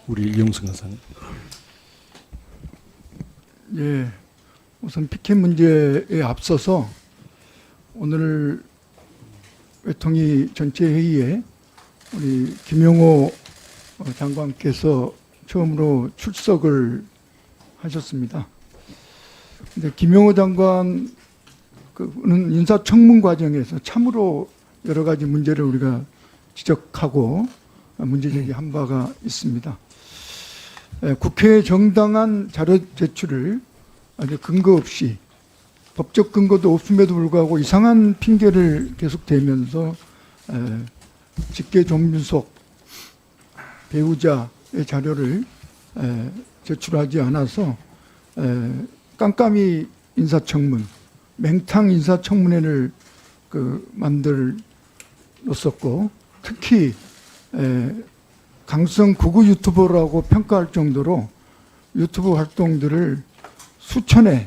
우리 이영석 간사님. 예, 우선 피켓 문제에 앞서서 오늘 외통위 전체 회의에 우리 김용호 장관께서 처음으로 출석을 하셨습니다. 근데 김용호 장관 그는 인사청문 과정에서 참으로 여러 가지 문제를 우리가 지적하고 문제 제기한 바가 있습니다. 국회의 정당한 자료 제출을 아주 근거 없이 법적 근거도 없음에도 불구하고 이상한 핑계를 계속 대면서 직계 존민속 배우자의 자료를 제출하지 않아서 깜깜이 인사청문, 맹탕 인사청문회를 만들었었고, 특히 강성 극우 유튜버라고 평가할 정도로 유튜브 활동들을 수천 회를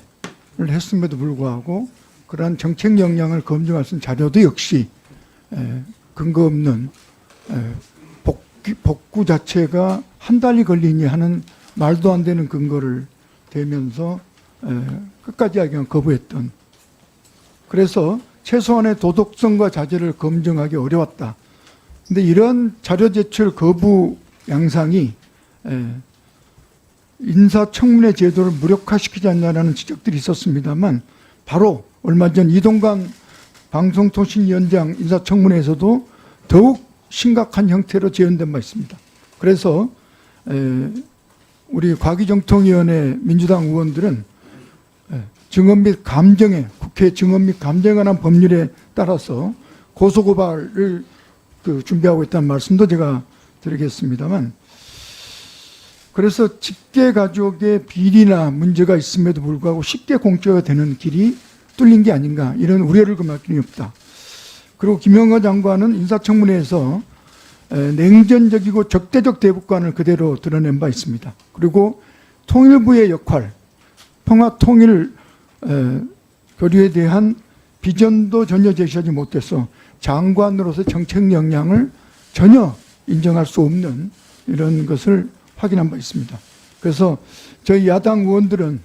했음에도 불구하고 그러한 정책 역량을 검증할 수 있는 자료도 역시 근거 없는 복구 자체가 한 달이 걸리니 하는 말도 안 되는 근거를 대면서 끝까지 하기는 거부했던, 그래서 최소한의 도덕성과 자질을 검증하기 어려웠다. 근데 이런 자료 제출 거부 양상이 인사청문회 제도를 무력화시키지 않냐라는 지적들이 있었습니다만, 바로 얼마 전 이동관 방송통신위원장 인사청문회에서도 더욱 심각한 형태로 재현된 바 있습니다. 그래서 우리 과기정통위원회 민주당 의원들은 증언 및 감정에, 국회 증언 및 감정에 관한 법률에 따라서 고소고발을 준비하고 있다는 말씀도 제가 드리겠습니다만, 그래서 직계 가족의 비리나 문제가 있음에도 불구하고 쉽게 공표가 되는 길이 뚫린 게 아닌가, 이런 우려를 금할 필요는 없다. 그리고 김영호 장관은 인사청문회에서 냉전적이고 적대적 대북관을 그대로 드러낸 바 있습니다. 그리고 통일부의 역할, 평화통일 교류에 대한 비전도 전혀 제시하지 못해서 장관으로서 정책 역량을 전혀 인정할 수 없는 이런 것을 확인한 바 있습니다. 그래서 저희 야당 의원들은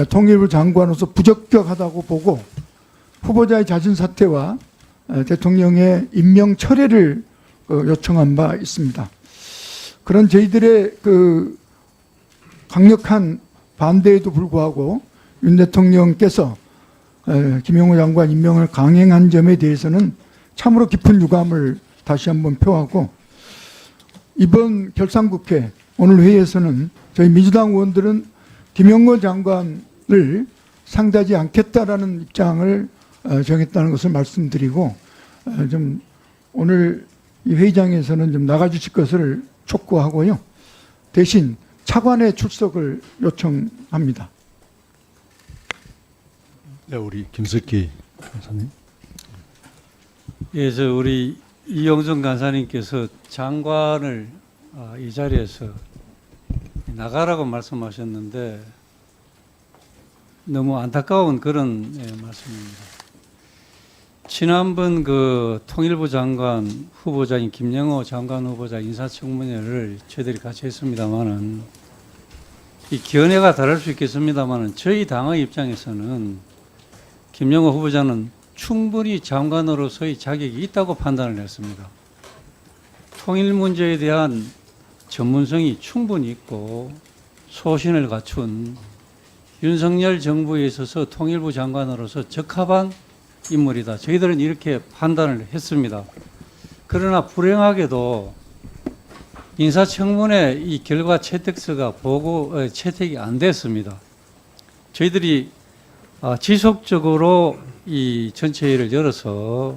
통일부 장관으로서 부적격하다고 보고 후보자의 자진 사퇴와 대통령의 임명 철회를 요청한 바 있습니다. 그런 저희들의 강력한 반대에도 불구하고 윤 대통령께서 김용호 장관 임명을 강행한 점에 대해서는 참으로 깊은 유감을 다시 한번 표하고, 이번 결산국회 오늘 회의에서는 저희 민주당 의원들은 김용호 장관을 상대하지 않겠다라는 입장을 정했다는 것을 말씀드리고, 좀 오늘 이 회의장에서는 좀 나가주실 것을 촉구하고요. 대신 차관의 출석을 요청합니다. 네, 우리 김석기 간사님. 예, 우리 이영정 간사님께서 장관을 이 자리에서 나가라고 말씀하셨는데 너무 안타까운 그런 말씀입니다. 지난번 통일부 장관 후보자인 김영호 장관 후보자 인사청문회를 저희들이 같이 했습니다만은, 이 견해가 다를 수 있겠습니다만은 저희 당의 입장에서는 김영호 후보자는 충분히 장관으로서의 자격이 있다고 판단을 했습니다. 통일 문제에 대한 전문성이 충분히 있고 소신을 갖춘 윤석열 정부에 있어서 통일부 장관으로서 적합한 인물이다. 저희들은 이렇게 판단을 했습니다. 그러나 불행하게도 인사청문회 이 결과 채택서가 채택이 안 됐습니다. 저희들이 지속적으로 이 전체 회의를 열어서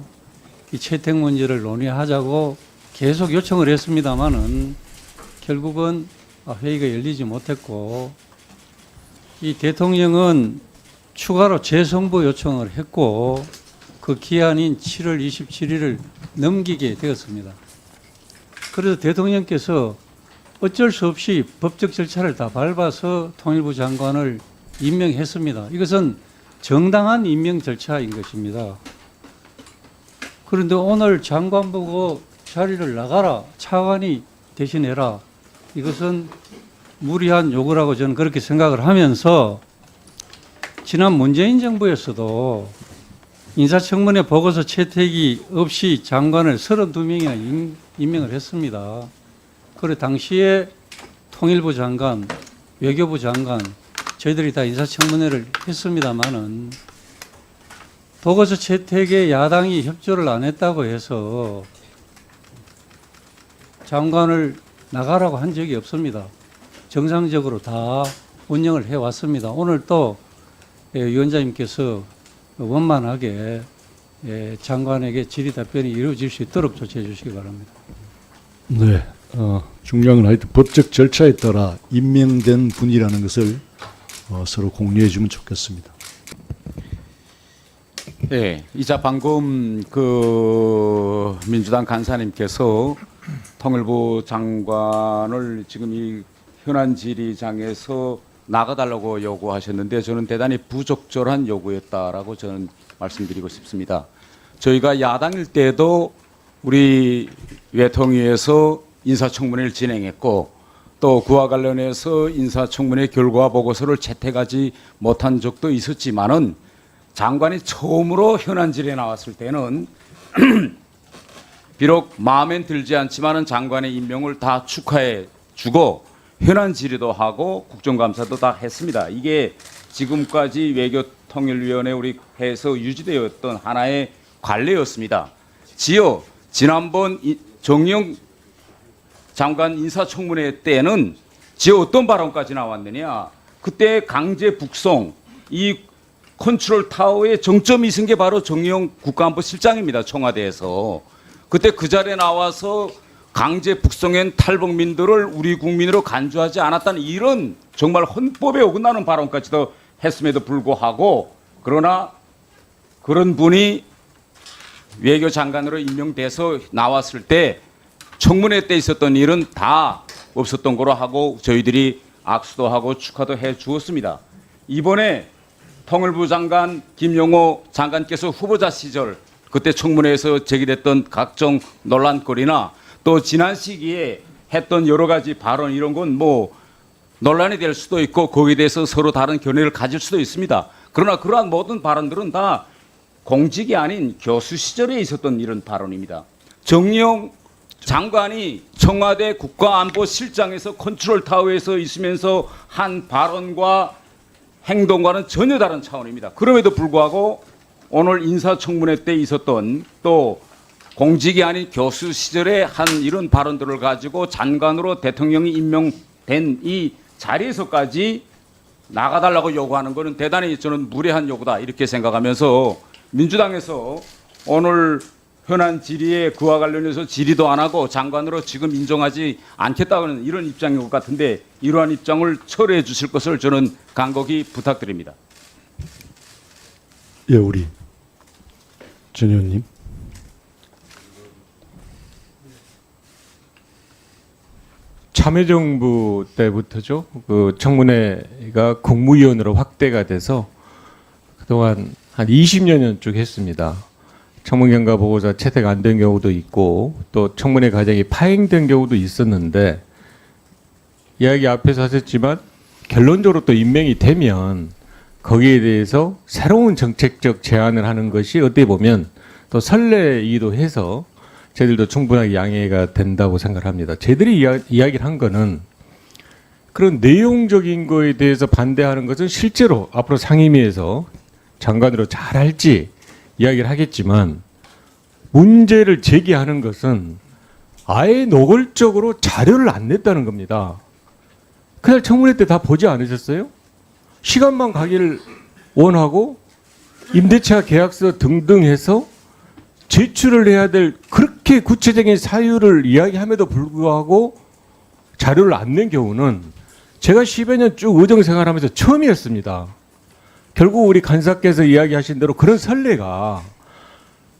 이 채택 문제를 논의하자고 계속 요청을 했습니다만은 결국은 회의가 열리지 못했고, 이 대통령은 추가로 재송부 요청을 했고 그 기한인 7월 27일을 넘기게 되었습니다. 그래서 대통령께서 어쩔 수 없이 법적 절차를 다 밟아서 통일부 장관을 임명했습니다. 이것은 정당한 임명 절차인 것입니다. 그런데 오늘 장관 보고 자리를 나가라, 차관이 대신해라, 이것은 무리한 요구라고 저는 그렇게 생각을 하면서 지난 문재인 정부에서도 인사청문회 보고서 채택이 없이 장관을 32명이나 임명을 했습니다. 그리고 당시에 통일부 장관, 외교부 장관 저희들이 다 인사청문회를 했습니다마는 보고서 채택에 야당이 협조를 안 했다고 해서 장관을 나가라고 한 적이 없습니다. 정상적으로 다 운영을 해왔습니다. 오늘 또 위원장님께서 원만하게 장관에게 질의 답변이 이루어질 수 있도록 조치해 주시기 바랍니다. 네, 중요한 건 하여튼 법적 절차에 따라 임명된 분이라는 것을 서로 공유해 주면 좋겠습니다. 네, 이자 방금 그 민주당 간사님께서 통일부 장관을 지금 이 현안 질의장에서 나가달라고 요구하셨는데 저는 대단히 부적절한 요구였다라고 저는 말씀드리고 싶습니다. 저희가 야당일 때도 우리 외통위에서 인사청문회를 진행했고 또 그와 관련해서 인사청문회 결과 보고서를 채택하지 못한 적도 있었지만은 장관이 처음으로 현안 질의에 나왔을 때는 비록 마음엔 들지 않지만은 장관의 임명을 다 축하해 주고 현안 질의도 하고 국정감사도 다 했습니다. 이게 지금까지 외교통일위원회 우리 회에서 유지되었던 하나의 관례였습니다. 지요 지난번 정영 장관 인사청문회 때는 지요 어떤 발언까지 나왔느냐? 그때 강제 북송 이 컨트롤 타워의 정점이 있은 게 바로 정영 국가안보실장입니다. 청와대에서 그때 그 자리에 나와서 강제 북송한 탈북민들을 우리 국민으로 간주하지 않았다는 이런 정말 헌법에 어긋나는 발언까지도 했음에도 불구하고 그러나 그런 분이 외교장관으로 임명돼서 나왔을 때 청문회 때 있었던 일은 다 없었던 거로 하고 저희들이 악수도 하고 축하도 해 주었습니다. 이번에 통일부 장관 김용호 장관께서 후보자 시절 그때 청문회에서 제기됐던 각종 논란거리나 또 지난 시기에 했던 여러 가지 발언 이런 건 뭐 논란이 될 수도 있고 거기에 대해서 서로 다른 견해를 가질 수도 있습니다. 그러나 그러한 모든 발언들은 다 공직이 아닌 교수 시절에 있었던 이런 발언입니다. 정용 장관이 청와대 국가안보실장에서 컨트롤 타워에서 있으면서 한 발언과 행동과는 전혀 다른 차원입니다. 그럼에도 불구하고 오늘 인사청문회 때 있었던 또 공직이 아닌 교수 시절에 한 이런 발언들을 가지고 장관으로 대통령이 임명된 이 자리에서까지 나가달라고 요구하는 것은 대단히 저는 무례한 요구다 이렇게 생각하면서 민주당에서 오늘 현안 질의에 그와 관련해서 질의도 안 하고 장관으로 지금 인정하지 않겠다는 이런 입장인 것 같은데 이러한 입장을 철회해 주실 것을 저는 간곡히 부탁드립니다. 예, 우리 전 의원님. 참여정부 때부터죠. 그 청문회가 국무위원으로 확대가 돼서 그동안 한 20년 쭉 했습니다. 청문경과 보고서 채택 안 된 경우도 있고 또 청문회 과정이 파행된 경우도 있었는데 이야기 앞에서 하셨지만 결론적으로 또 임명이 되면 거기에 대해서 새로운 정책적 제안을 하는 것이 어떻게 보면 또 선례이기도 해서 저희들도 충분하게 양해가 된다고 생각합니다. 저희들이 이야기를 한 거는 그런 내용적인 거에 대해서 반대하는 것은 실제로 앞으로 상임위에서 장관으로 잘 할지 이야기를 하겠지만 문제를 제기하는 것은 아예 노골적으로 자료를 안 냈다는 겁니다. 그날 청문회 때 다 보지 않으셨어요? 시간만 가기를 원하고 임대차 계약서 등등 해서 제출을 해야 될 그렇게 구체적인 사유를 이야기함에도 불구하고 자료를 안 낸 경우는 제가 10여 년 쭉 의정 생활하면서 처음이었습니다. 결국 우리 간사께서 이야기하신 대로 그런 선례가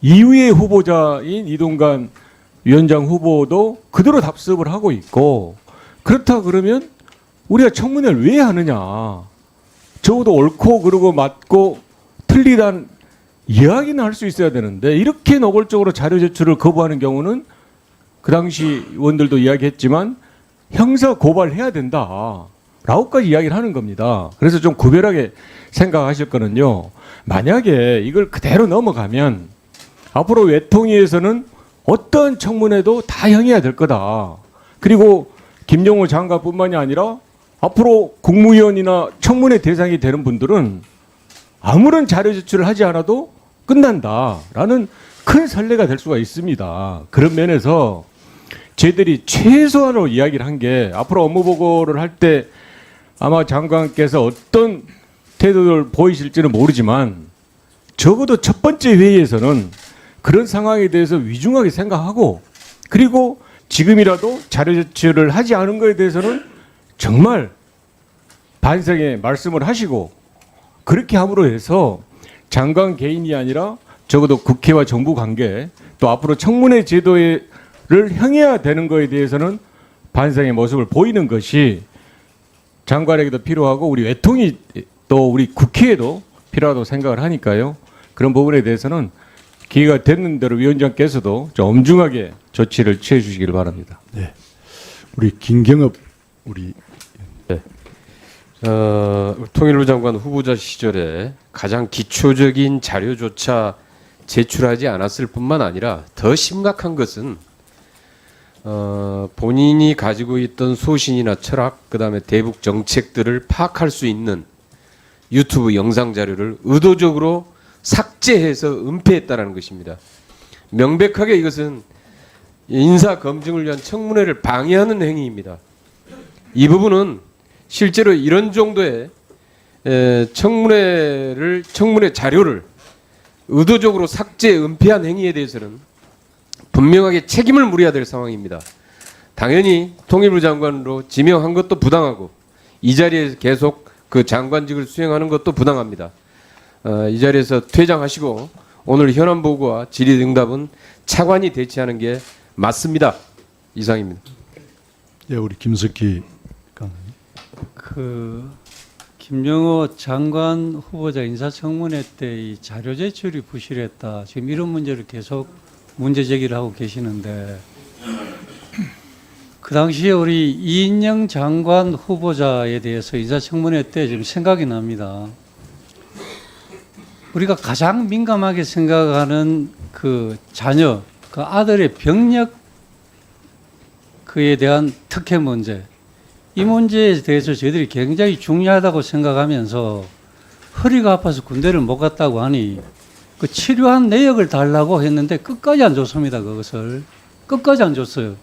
이후의 후보자인 이동관 위원장 후보도 그대로 답습을 하고 있고 그렇다 그러면 우리가 청문회를 왜 하느냐. 적어도 옳고 그르고 맞고 틀리다는 이야기는 할 수 있어야 되는데 이렇게 노골적으로 자료 제출을 거부하는 경우는 그 당시 의원들도 이야기했지만 형사 고발해야 된다라고까지 이야기를 하는 겁니다. 그래서 좀 구별하게 생각하실 거는요. 만약에 이걸 그대로 넘어가면 앞으로 외통위에서는 어떤 청문회도 다 형해야 될 거다. 그리고 김용호 장관뿐만이 아니라 앞으로 국무위원이나 청문회 대상이 되는 분들은 아무런 자료 제출을 하지 않아도 끝난다라는 큰 선례가 될 수가 있습니다. 그런 면에서 저희들이 최소한으로 이야기를 한 게 앞으로 업무 보고를 할 때 아마 장관께서 어떤 태도를 보이실지는 모르지만 적어도 첫 번째 회의에서는 그런 상황에 대해서 위중하게 생각하고 그리고 지금이라도 자료 제출을 하지 않은 것에 대해서는 정말 반성의 말씀을 하시고 그렇게 함으로 해서 장관 개인이 아니라 적어도 국회와 정부 관계 또 앞으로 청문회 제도를 형해야 되는 것에 대해서는 반성의 모습을 보이는 것이 장관에게도 필요하고 우리 외통위 또 우리 국회에도 필요하다고 생각을 하니까요. 그런 부분에 대해서는 기회가 됐는 대로 위원장께서도 좀 엄중하게 조치를 취해 주시길 바랍니다. 네. 우리 김경업 우리 통일부 장관 후보자 시절에 가장 기초적인 자료조차 제출하지 않았을 뿐만 아니라 더 심각한 것은 본인이 가지고 있던 소신이나 철학, 그다음에 대북 정책들을 파악할 수 있는 유튜브 영상 자료를 의도적으로 삭제해서 은폐했다라는 것입니다. 명백하게 이것은 인사 검증을 위한 청문회를 방해하는 행위입니다. 이 부분은 실제로 이런 정도의 청문회 자료를 의도적으로 삭제, 은폐한 행위에 대해서는 분명하게 책임을 물어야 될 상황입니다. 당연히 통일부 장관으로 지명한 것도 부당하고 이 자리에 계속 그 장관직을 수행하는 것도 부당합니다. 이 자리에서 퇴장하시고 오늘 현안 보고와 질의응답은 차관이 대치하는 게 맞습니다. 이상입니다. 예, 우리 김석희 김영호 장관 후보자 인사청문회 때 이 자료 제출이 부실했다. 지금 이런 문제를 계속 문제 제기를 하고 계시는데 그 당시에 우리 이인영 장관 후보자에 대해서 인사청문회 때 좀 생각이 납니다. 우리가 가장 민감하게 생각하는 그 자녀, 그 아들의 병력 그에 대한 특혜 문제, 이 문제에 대해서 저희들이 굉장히 중요하다고 생각하면서 허리가 아파서 군대를 못 갔다고 하니 그 치료한 내역을 달라고 했는데 끝까지 안 줬습니다. 그것을 끝까지 안 줬어요.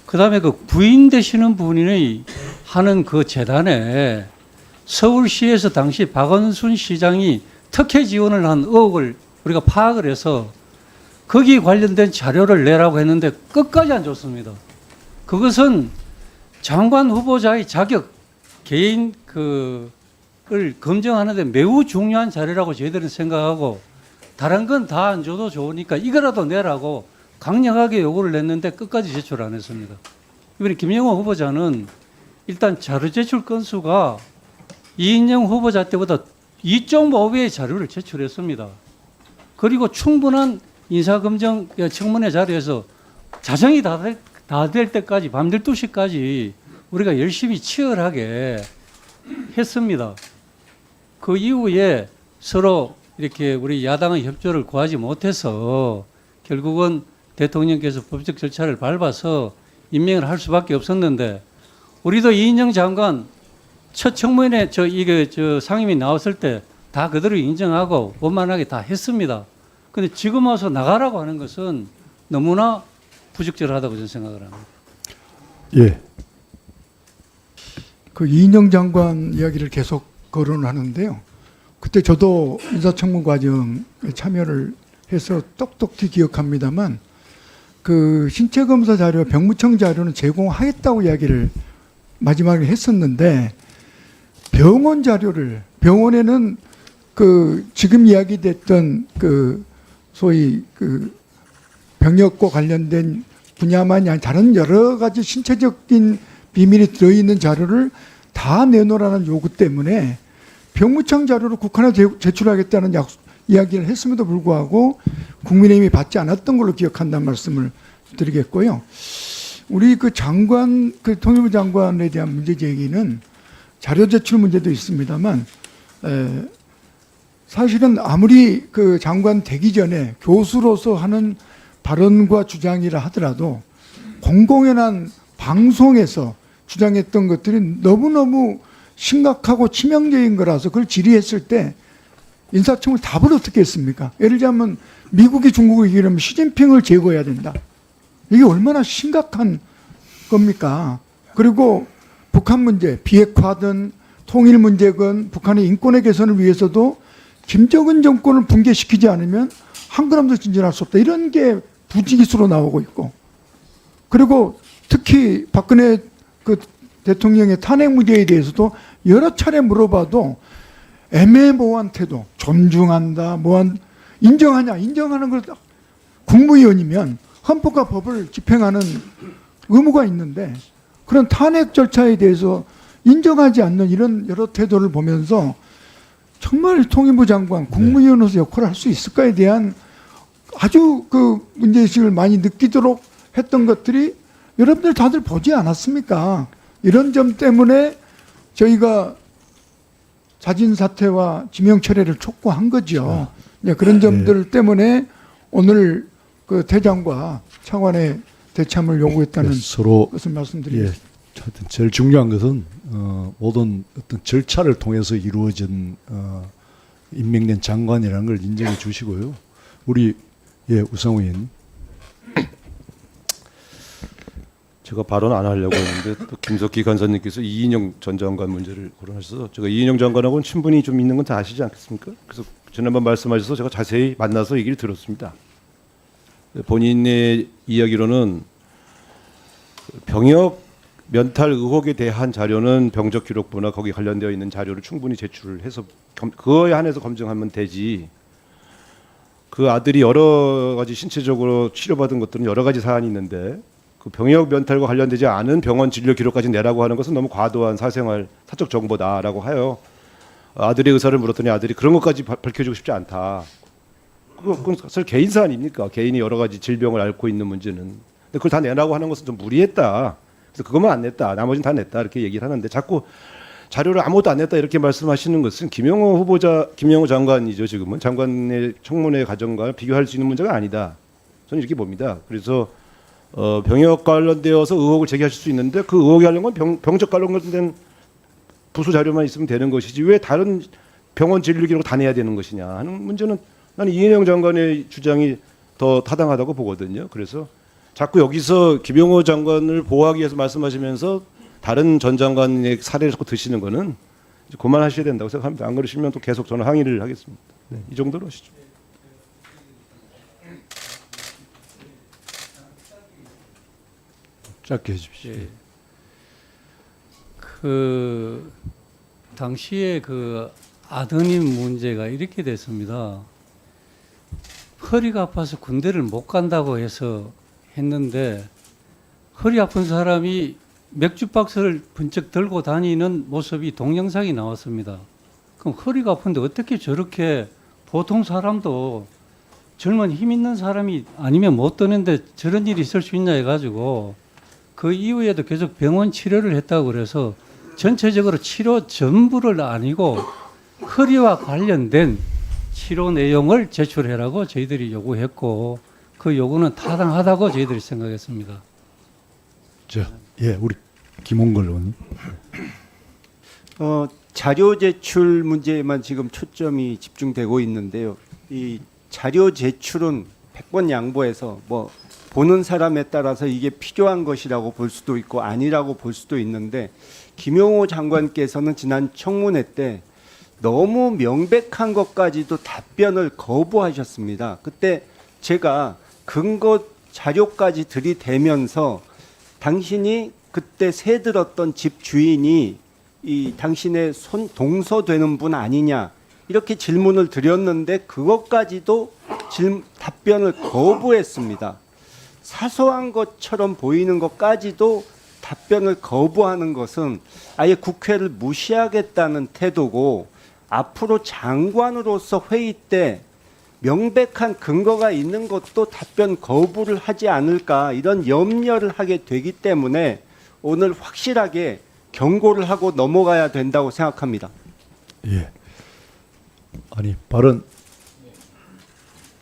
그 다음에 그 부인 되시는 분이 하는 그 재단에 서울시에서 당시 박원순 시장이 특혜 지원을 한 의혹을 우리가 파악을 해서 거기 관련된 자료를 내라고 했는데 끝까지 안 줬습니다. 그것은 장관 후보자의 자격, 개인 을 검증하는데 매우 중요한 자료라고 저희들은 생각하고 다른 건 다 안 줘도 좋으니까 이거라도 내라고 강력하게 요구를 냈는데 끝까지 제출 안 했습니다. 이번에 김영호 후보자는 일단 자료 제출 건수가 이인영 후보자 때보다 2.5배의 자료를 제출했습니다. 그리고 충분한 인사검증 청문회 자리에서 자정이 다 될 때까지 밤 12시까지 우리가 열심히 치열하게 했습니다. 그 이후에 서로 이렇게 우리 야당의 협조를 구하지 못해서 결국은 대통령께서 법적 절차를 밟아서 임명을 할 수밖에 없었는데 우리도 이인영 장관 첫 청문회 저 상임위 나왔을 때 다 그대로 인정하고 원만하게 다 했습니다. 근데 지금 와서 나가라고 하는 것은 너무나 부적절하다고 저는 생각을 합니다. 예. 그 이인영 장관 이야기를 계속 거론하는데요. 그때 저도 인사청문 과정에 참여를 해서 똑똑히 기억합니다만 그 신체 검사 자료, 병무청 자료는 제공하겠다고 이야기를 마지막에 했었는데 병원 자료를 병원에는 그 지금 이야기됐던 그 소위 그 병역과 관련된 분야만이 아니라 다른 여러 가지 신체적인 비밀이 들어있는 자료를 다 내놓으라는 요구 때문에 병무청 자료를 국한에 제출하겠다는 이야기를 했음에도 불구하고 국민의힘이 받지 않았던 걸로 기억한다는 말씀을 드리겠고요. 우리 그 장관, 그 통일부 장관에 대한 문제 제기는 자료 제출 문제도 있습니다만, 사실은 아무리 그 장관 되기 전에 교수로서 하는 발언과 주장이라 하더라도 공공연한 방송에서 주장했던 것들이 너무너무 심각하고 치명적인 거라서 그걸 질의했을 때 인사청을 답을 어떻게 했습니까? 예를 들자면 미국이 중국을 이기려면 시진핑을 제거해야 된다. 이게 얼마나 심각한 겁니까? 그리고 북한 문제, 비핵화든 통일 문제건 북한의 인권의 개선을 위해서도 김정은 정권을 붕괴시키지 않으면 한 걸음도 진전할 수 없다. 이런 게 부지기수로 나오고 있고, 그리고 특히 박근혜 그 대통령의 탄핵 문제에 대해서도 여러 차례 물어봐도 애매모호한 태도, 존중한다, 인정하냐, 인정하는 걸 국무위원이면 헌법과 법을 집행하는 의무가 있는데 그런 탄핵 절차에 대해서 인정하지 않는 이런 여러 태도를 보면서 정말 통일부 장관, 국무위원으로서 역할을 할 수 있을까에 대한 아주 그 문제의식을 많이 느끼도록 했던 것들이 여러분들 다들 보지 않았습니까? 이런 점 때문에 저희가 자진 사퇴와 지명 철회를 촉구한 거죠. 네, 그런 점들 때문에 오늘 그 대장과 차관의 대참을 요구했다는 서로 것을 말씀드리겠습니다. 하여튼 제일 중요한 것은 모든 어떤 절차를 통해서 이루어진 임명된 장관이라는 걸 인정해 주시고요. 우리 우상호 의원. 제가 발언 안 하려고 했는데 또 김석기 간사님께서 이인영 전 장관 문제를 거론하셔서 제가 이인영 장관하고는 친분이 좀 있는 건 다 아시지 않겠습니까? 그래서 지난번 말씀하셔서 제가 자세히 만나서 얘기를 들었습니다. 본인의 이야기로는 병역 면탈 의혹에 대한 자료는 병적 기록부나 거기 관련되어 있는 자료를 충분히 제출을 해서 그거에 한해서 검증하면 되지. 그 아들이 여러 가지 신체적으로 치료받은 것들은 여러 가지 사안이 있는데 그 병역 면탈과 관련되지 않은 병원 진료 기록까지 내라고 하는 것은 너무 과도한 사생활 사적 정보다라고 하여 아들의 의사를 물었더니 아들이 그런 것까지 밝혀주고 싶지 않다. 그건 사실 개인사 아닙니까? 개인이 여러 가지 질병을 앓고 있는 문제는. 근데 그걸 다 내라고 하는 것은 좀 무리했다. 그래서 그것만 안 냈다. 나머지는 다 냈다. 이렇게 얘기를 하는데 자꾸 자료를 아무것도 안 냈다 이렇게 말씀하시는 것은 김영호 장관이죠. 지금은 장관의 청문회 과정과 비교할 수 있는 문제가 아니다. 저는 이렇게 봅니다. 그래서 병역 관련되어서 의혹을 제기하실 수 있는데 그 의혹이 하려면 병적 관련된 부수 자료만 있으면 되는 것이지 왜 다른 병원 진료 기록 다 내야 되는 것이냐 하는 문제는 나는 이인영 장관의 주장이 더 타당하다고 보거든요. 그래서 자꾸 여기서 김영호 장관을 보호하기 위해서 말씀하시면서 다른 전 장관의 사례를 자꾸 드시는 거는 이제 그만하셔야 된다고 생각합니다. 안 그러시면 또 계속 저는 항의를 하겠습니다. 네, 이 정도로 하시죠. 짧게 해주십시오. 그 당시에 그 아드님 문제가 이렇게 됐습니다. 허리가 아파서 군대를 못 간다고 해서 했는데 허리 아픈 사람이 맥주 박스를 번쩍 들고 다니는 모습이 동영상이 나왔습니다. 그럼 허리가 아픈데 어떻게 저렇게 보통 사람도 젊은 힘 있는 사람이 아니면 못 드는데 저런 일이 있을 수 있냐 해가지고 그 이후에도 계속 병원 치료를 했다고 그래서 전체적으로 치료 전부를 아니고 허리와 관련된 치료 내용을 제출해라고 저희들이 요구했고 그 요구는 타당하다고 저희들이 생각했습니다. 우리 김홍걸 의원님. 자료 제출 문제에만 지금 초점이 집중되고 있는데요. 이 자료 제출은 100번 양보해서 뭐 보는 사람에 따라서 이게 필요한 것이라고 볼 수도 있고 아니라고 볼 수도 있는데 김용호 장관께서는 지난 청문회 때 너무 명백한 것까지도 답변을 거부하셨습니다. 그때 제가 근거 자료까지 들이대면서 당신이 그때 새 들었던 집 주인이 이 당신의 동서되는 분 아니냐 이렇게 질문을 드렸는데 그것까지도 답변을 거부했습니다. 사소한 것처럼 보이는 것까지도 답변을 거부하는 것은 아예 국회를 무시하겠다는 태도고 앞으로 장관으로서 회의 때 명백한 근거가 있는 것도 답변 거부를 하지 않을까 이런 염려를 하게 되기 때문에 오늘 확실하게 경고를 하고 넘어가야 된다고 생각합니다. 예. 아니 발언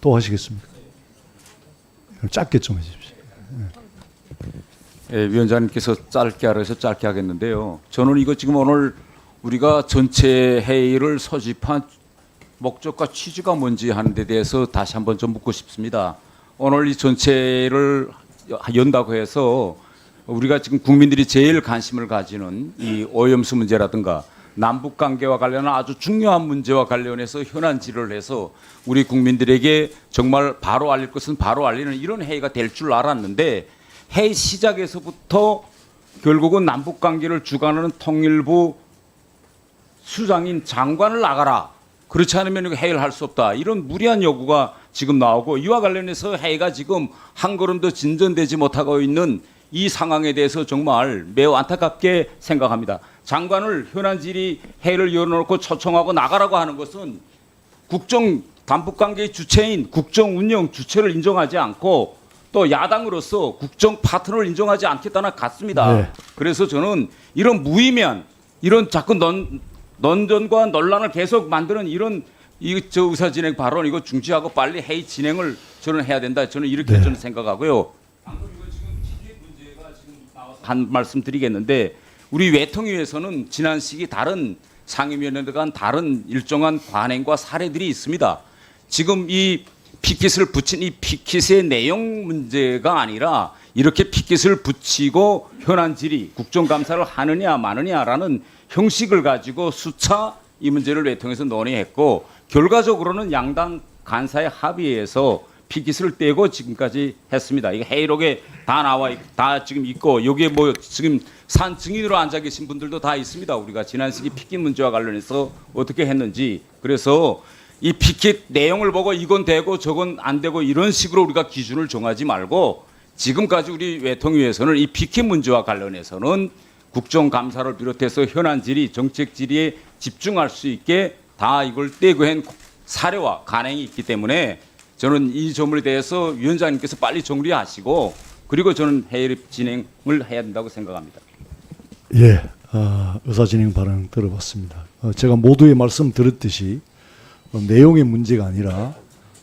또 하시겠습니까? 짧게 좀 해주십시오. 예, 위원장님께서 짧게 하라서 짧게 하겠는데요. 저는 이거 지금 오늘 우리가 전체 회의를 소집한 목적과 취지가 뭔지 하는 데 대해서 다시 한번 좀 묻고 싶습니다. 오늘 이 전체를 연다고 해서 우리가 지금 국민들이 제일 관심을 가지는 이 오염수 문제라든가 남북 관계와 관련한 아주 중요한 문제와 관련해서 현안 질의를 해서 우리 국민들에게 정말 바로 알릴 것은 바로 알리는 이런 회의가 될 줄 알았는데 회의 시작에서부터 결국은 남북 관계를 주관하는 통일부 수장인 장관을 나가라. 그렇지 않으면 회의를 할 수 없다. 이런 무리한 요구가 지금 나오고 이와 관련해서 회의가 지금 한 걸음도 진전되지 못하고 있는 이 상황에 대해서 정말 매우 안타깝게 생각합니다. 장관을 현안 질의 회의를 열어놓고 초청하고 나가라고 하는 것은 국정 남북관계의 주체인 국정 운영 주체를 인정하지 않고 또 야당으로서 국정 파트너를 인정하지 않겠다는 같습니다. 네. 그래서 저는 이런 무의미한 이런 자꾸 논전과 논란을 계속 만드는 이런 저 의사진행 발언 이거 중지하고 빨리 회의 진행을 저는 해야 된다. 저는 이렇게 네. 저는 생각하고요. 한 말씀 드리겠는데 우리 외통위에서는 지난 시기 다른 상임위원회들 간 다른 일정한 관행과 사례들이 있습니다. 지금 이 피켓을 붙인 이 피켓의 내용 문제가 아니라 이렇게 피켓을 붙이고 현안 질의 국정감사를 하느냐 마느냐라는 형식을 가지고 수차 이 문제를 외통에서 논의했고 결과적으로는 양당 간사의 합의에서 피켓을 떼고 지금까지 했습니다. 이게 회의록에 다 지금 있고 여기에 뭐 지금 산 증인으로 앉아 계신 분들도 다 있습니다. 우리가 지난 시기 피켓 문제와 관련해서 어떻게 했는지. 그래서 이 피켓 내용을 보고 이건 되고 저건 안 되고 이런 식으로 우리가 기준을 정하지 말고 지금까지 우리 외통위에서는 이 피켓 문제와 관련해서는 국정감사를 비롯해서 현안 질의, 정책 질의에 집중할 수 있게 다 이걸 떼고 한 사례와 관행이 있기 때문에 저는 이 점에 대해서 위원장님께서 빨리 정리하시고 그리고 저는 회의 진행을 해야 된다고 생각합니다. 예, 의사진행 발언 들어봤습니다. 제가 모두의 말씀 들었듯이 내용의 문제가 아니라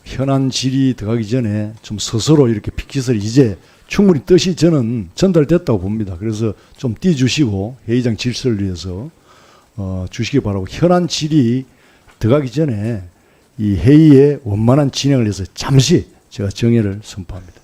현안 질의 들어가기 전에 좀 스스로 이렇게 피켓을 이제 충분히 뜻이 저는 전달됐다고 봅니다. 그래서 좀 띄주시고 회의장 질서를 위해서 주시기 바라고 현안 질의 들어가기 전에 이 회의의 원만한 진행을 위해서 잠시 제가 정회를 선포합니다.